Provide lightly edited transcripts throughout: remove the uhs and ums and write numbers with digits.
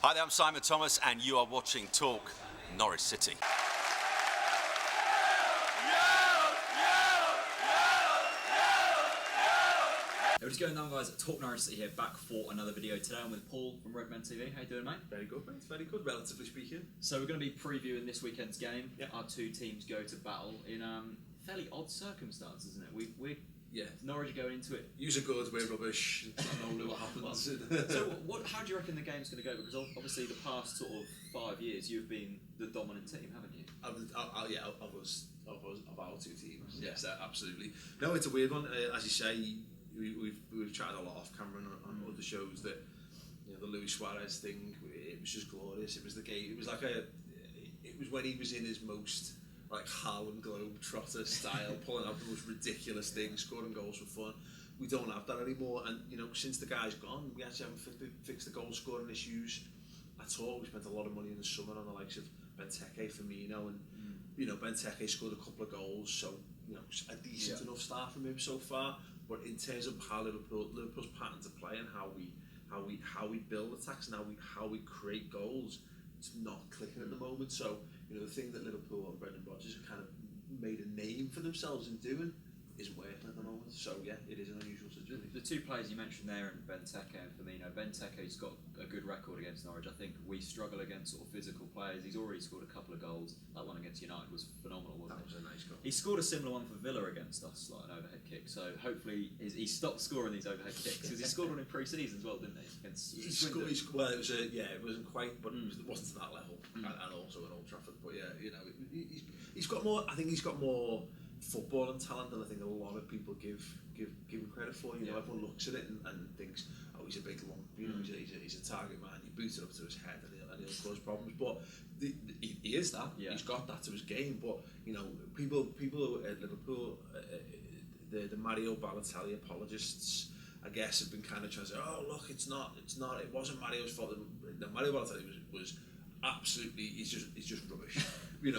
Hi there, I'm Simon Thomas and you are watching Talk Norwich City. Hey, what's going on, guys? Talk Norwich City here, back for another video. Today I'm with Paul from Redmen TV. How you doing, mate? Very good, mate. Very good, relatively speaking. So we're going to be previewing this weekend's game. Yep. Our two teams go to battle in fairly odd circumstances, isn't it? We're Norwich are going into it. Use are good, we're rubbish. I don't know what happens. So how do you reckon the game's going to go? Because obviously the past sort of 5 years you've been the dominant team, haven't you? Of our two teams. Yes, absolutely. No, it's a weird one. As you say, we've chatted a lot off camera on other shows that the Luis Suarez thing. It was just glorious. It was the game. It was like it was when he was in his most like Harlem Globetrotter style, pulling out the most ridiculous things, scoring goals for fun. We don't have that anymore, and since the guy's gone, we actually haven't fixed the goal scoring issues at all. We spent a lot of money in the summer on the likes of Benteke, Firmino, and Benteke scored a couple of goals, so a decent enough start from him so far. But in terms of how Liverpool's pattern to play and how we build attacks and how we create goals, it's not clicking at the moment. So the thing that Liverpool and Brendan Rodgers have kind of made a name for themselves in doing isn't working at the moment. So yeah, it is an unusual situation. The two players you mentioned there, and Benteke and Firmino. Benteke's got a good record against Norwich. I think we struggle against sort of physical players. He's already scored a couple of goals. That one against United was phenomenal, wasn't it? That was a nice goal. He scored a similar one for Villa against us, like an overhead kick. So hopefully he stopped scoring these overhead kicks, because he scored one in pre-season as well, didn't he? Well, it wasn't quite, but it wasn't to that level, and also at Old Trafford. But yeah, he's got more. I think he's got more footballing talent than I think a lot of people give him credit for. Everyone looks at it and thinks, oh, he's a big lump. He's a target man. You boot it up to his head and he'll cause problems. But he is that. Yeah. He's got that to his game. But people at Liverpool, the Mario Balotelli apologists, I guess, have been kind of trying to say, oh look, it wasn't Mario's fault. No, Mario Balotelli was absolutely, he's just rubbish.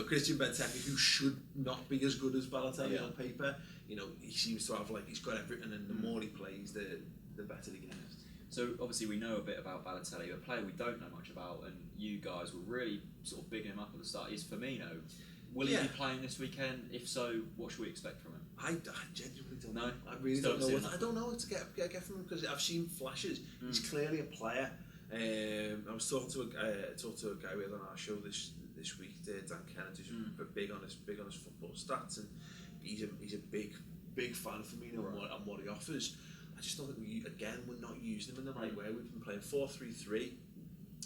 Christian Benteke, who should not be as good as Balotelli on paper, he seems to have he's got everything, and the more he plays, the better he gets. So obviously we know a bit about Balotelli, but a player we don't know much about, and you guys were really sort of bigging him up at the start, is Firmino. Will he be playing this weekend? If so, what should we expect from him? I genuinely don't know. I really don't know. I don't know what to get from him, because I've seen flashes. He's clearly a player. I was talking to a guy we had on our show this week, Dan Kennedy, who's big on his football stats, and he's a big fan of Firmino and what he offers. I just don't think we're not using him in the right way. We've been playing 4-3-3.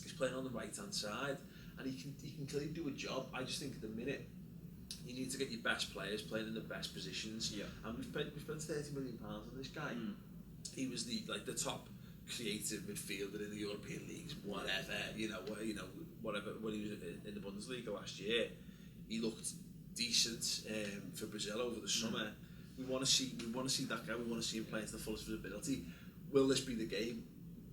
He's playing on the right hand side, and he can clearly do a job. I just think at the minute you need to get your best players playing in the best positions. Yeah. And we've spent £30 million on this guy. He was the top creative midfielder in the European leagues, whatever, whatever. When he was in the Bundesliga last year, he looked decent for Brazil over the summer. We want to see that guy. We want to see him playing to the fullest of his ability. Will this be the game?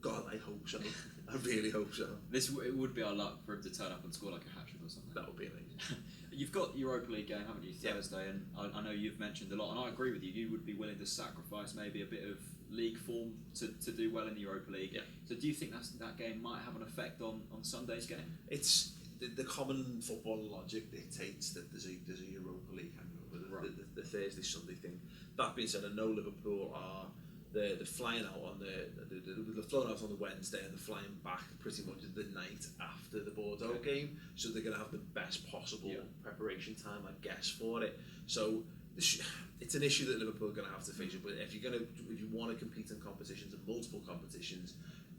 God, I hope so. I really hope so. It would be our luck for him to turn up and score like a hat-trick or something. That would be amazing. You've got the Europa League game, haven't you, Thursday? And I know you've mentioned a lot, and I agree with you. You would be willing to sacrifice maybe a bit of league form to do well in the Europa League. Yeah. So do you think that game might have an effect on Sunday's game? It's the common football logic dictates that there's a Europa League hangover, the Thursday Sunday thing. That being said, I know Liverpool are they're flying out on they're flying out on the Wednesday, and they're flying back pretty much the night after the Bordeaux game, so they're going to have the best possible preparation time, I guess, for it. So it's an issue that Liverpool are going to have to face. But if you want to compete in competitions and multiple competitions,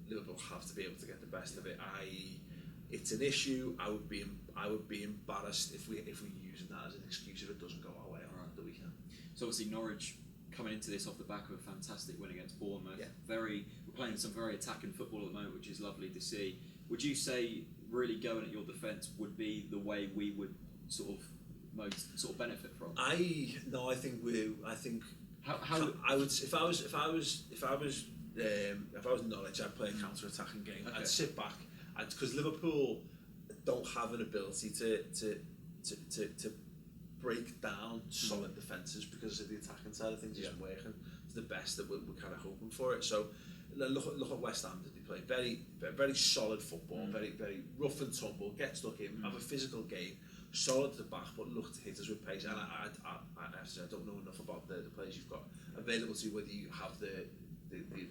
Liverpool have to be able to get the best of it. It's an issue. I would be embarrassed if we're using that as an excuse if it doesn't go our way on the weekend. So obviously Norwich coming into this off the back of a fantastic win against Bournemouth. Yeah. We're playing some very attacking football at the moment, which is lovely to see. Would you say really going at your defence would be the way we would most benefit from? I think I would, if I was Norwich, I'd play a counter-attacking game. Okay. I'd sit back, because Liverpool don't have an ability to break down solid defences, because of the attacking side of things isn't working. It's the best that we're kind of hoping for it. So look at West Ham that they play. Very solid football, very rough and tumble, get stuck in, have a physical game, solid at the back, but look to hit us with pace. And I don't know enough about the players you've got available to you, whether you have the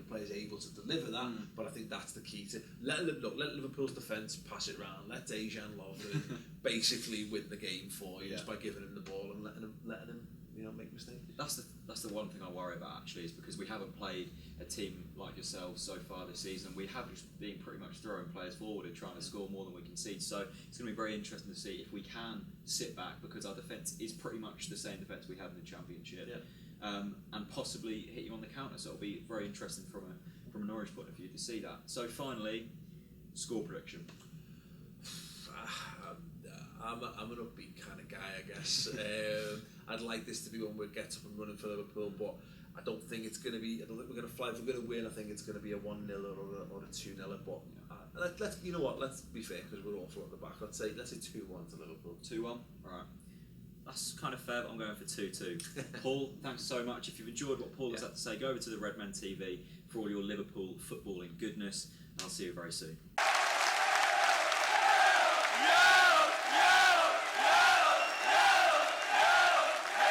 players able to deliver that, but I think that's the key to let Liverpool's defence pass it round, let Dejan Lovren basically win the game for you just by giving him the ball and letting him make mistakes. That's the one thing I worry about actually, is because we haven't played a team like yourselves so far this season. We have just been pretty much throwing players forward and trying to score more than we concede. So it's going to be very interesting to see if we can sit back, because our defence is pretty much the same defence we had in the Championship. Yeah. And possibly hit you on the counter. So it'll be very interesting from a Norwich point of view to see that. So finally, score prediction. I'm an upbeat kind of guy, I guess. I'd like this to be one where it gets up and running for Liverpool, but I don't think it's going to be. I don't think we're going to fly. If we're going to win, I think it's going to be a 1-0 or a 2-0. But let's you know what? Let's be fair, because we're awful at the back. Let's say 2-1 to Liverpool. 2-1. All right. That's kind of fair, but I'm going for 2-2. Paul, thanks so much. If you've enjoyed what Paul has had to say, go over to the Redmen TV for all your Liverpool footballing goodness, and I'll see you very soon.